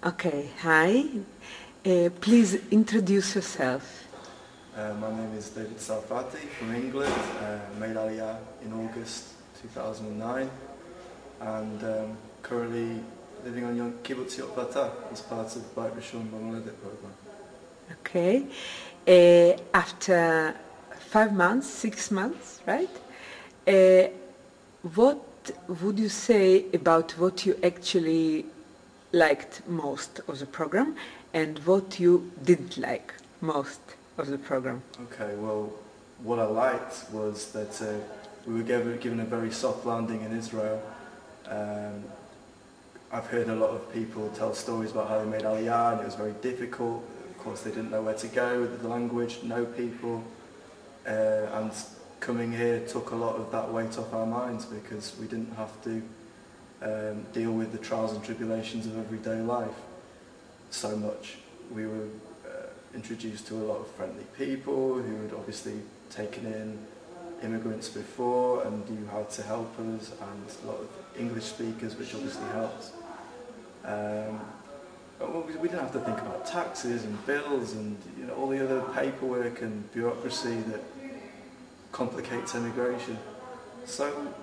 Okay, hi. Please introduce yourself. My name is David Serfaty from England. Made Aliyah in August 2009 and currently living on Kibbutz Yotvata as part of the Beit Rishon B'Moledet program. Okay. After 5 months, 6 months, right? What would you say about what you actually liked most of the program and what you didn't like most of the program? Okay, well, what I liked was that we were given a very soft landing in Israel. I've heard a lot of people tell stories about how they made Aliyah and it was very difficult. Of course, they didn't know where to go with the language, know people, and coming here took a lot of that weight off our minds because we didn't have to deal with the trials and tribulations of everyday life so much. We were introduced to a lot of friendly people who had obviously taken in immigrants before and knew how to help us, and a lot of English speakers, which obviously helps. We didn't have to think about taxes and bills and all the other paperwork and bureaucracy that complicates immigration. So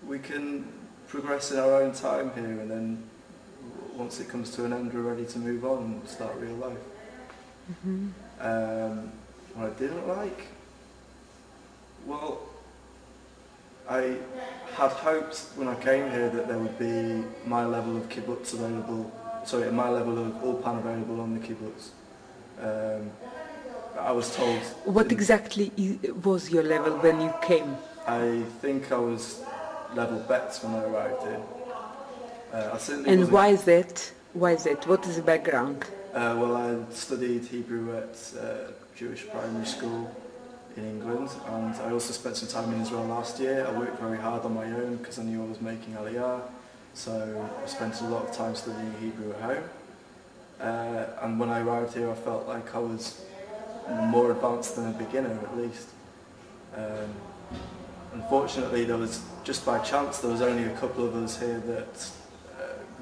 we can progress in our own time here, and then once it comes to an end, we're ready to move on and start real life. Mm-hmm. What I didn't like? Well, I had hoped when I came here that there would be my level of kibbutz available, my level of ulpan available on the kibbutz. I was told... What exactly was your level when you came? I think I was level bets when I arrived here. And why is that? Why is that? What is the background? Well, I studied Hebrew at Jewish primary school in England, and I also spent some time in Israel last year. I worked very hard on my own because I knew I was making Aliyah, so I spent a lot of time studying Hebrew at home. And when I arrived here, I felt like I was more advanced than a beginner, at least. Unfortunately, just by chance, there was only a couple of us here that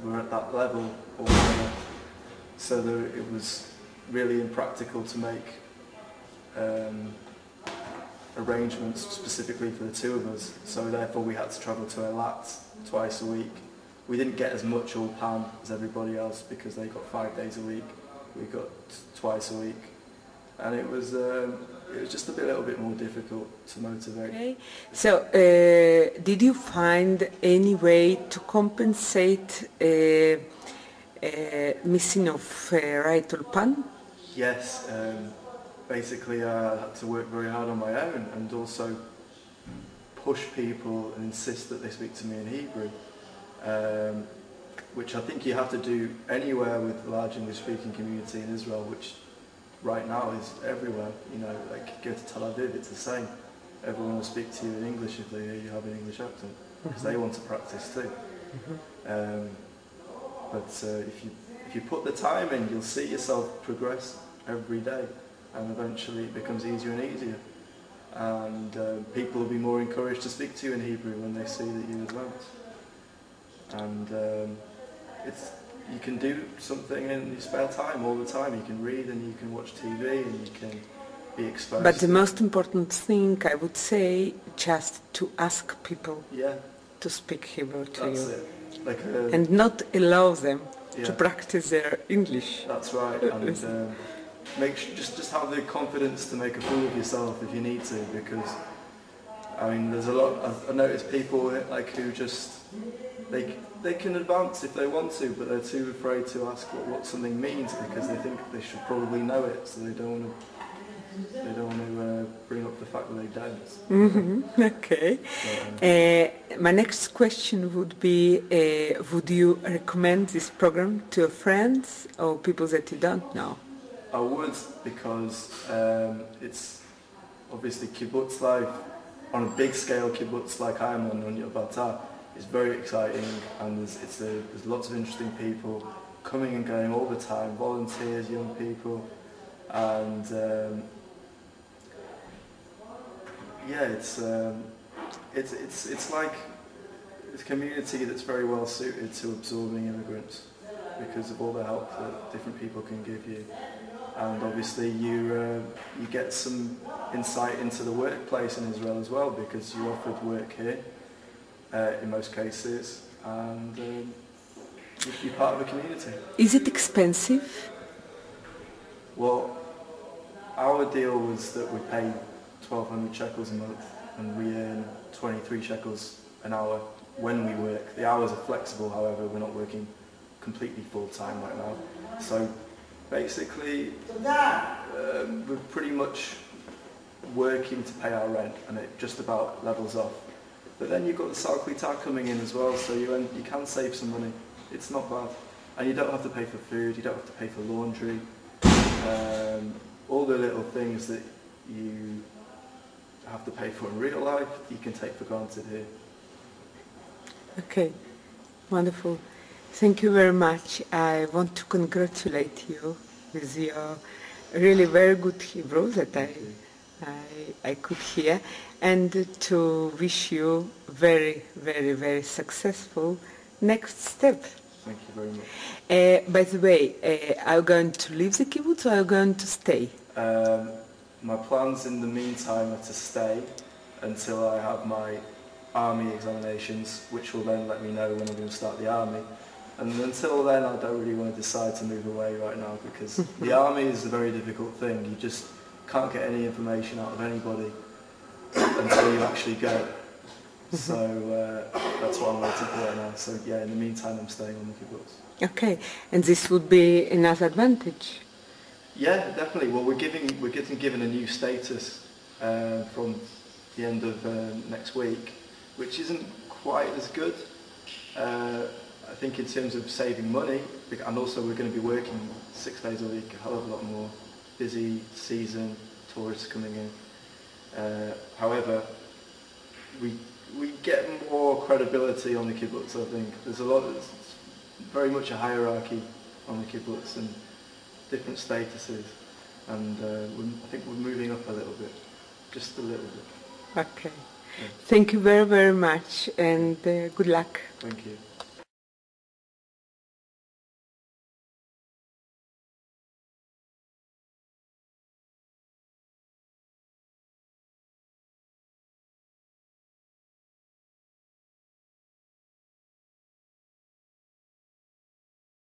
were at that level, so it was really impractical to make arrangements specifically for the two of us. So therefore, we had to travel to Eilat twice a week. We didn't get as much ulpan as everybody else because they got 5 days a week. We got twice a week, and it was just a little bit more difficult to motivate. Okay. So, did you find any way to compensate missing of right ulpan? Yes. Basically, I had to work very hard on my own and also push people and insist that they speak to me in Hebrew, which I think you have to do anywhere with a large English-speaking community in Israel, which right now is everywhere. Like go to Tel Aviv, it's the same. Everyone will speak to you in English if they hear you have an English accent, because they want to practice too. But if you put the time in, you'll see yourself progress every day, and eventually it becomes easier and easier. And people will be more encouraged to speak to you in Hebrew when they see that you advance. And you can do something in your spare time all the time. You can read and you can watch TV and you can be exposed. But the most important thing, I would say, just to ask people to speak Hebrew to That's you. it. And not allow them to practice their English. That's right. And just have the confidence to make a fool of yourself if you need to, because there's a lot. I've noticed people who just they can advance if they want to, but they're too afraid to ask what something means because they think they should probably know it, so they don't want to bring up the fact that they don't. Mm-hmm. Okay. My next question would be: would you recommend this program to your friends or people that you don't know? I would, because it's obviously kibbutz life on a big scale. Kibbutz like I am on Yotvata is very exciting, and there's lots of interesting people coming and going all the time, volunteers, young people, and it's like it's a community that's very well suited to absorbing immigrants, because of all the help that different people can give you. And obviously you get some insight into the workplace in Israel as well, because you're offered work here in most cases, and you're part of a community. Is it expensive? Well, our deal was that we pay 1,200 shekels a month and we earn 23 shekels an hour when we work. The hours are flexible, however, we're not working completely full-time right now. So basically, we're pretty much working to pay our rent, and it just about levels off. But then you've got the sal klita coming in as well, so you can save some money. It's not bad. And you don't have to pay for food, you don't have to pay for laundry. All the little things that you have to pay for in real life, you can take for granted here. Okay, wonderful. Thank you very much. I want to congratulate you with your really very good Hebrew that I could hear, and to wish you very, very, very successful next step. Thank you very much. By the way, are you going to leave the kibbutz or are you going to stay? My plans in the meantime are to stay until I have my army examinations, which will then let me know when I'm going to start the army. And until then, I don't really want to decide to move away right now, because the army is a very difficult thing. You just can't get any information out of anybody until you actually go. So that's what I'm waiting for right now. So yeah, in the meantime, I'm staying on the kibbutz. Okay, and this would be another advantage. Yeah, definitely. Well, we're getting given a new status from the end of next week, which isn't quite as good. I think in terms of saving money, and also we're going to be working 6 days a week, a hell of a lot more. Busy season, tourists coming in. However, we get more credibility on the kibbutz, I think. There's very much a hierarchy on the kibbutz and different statuses, and I think we're moving up a little bit, just a little bit. Okay. Yeah. Thank you very, very much, and good luck. Thank you.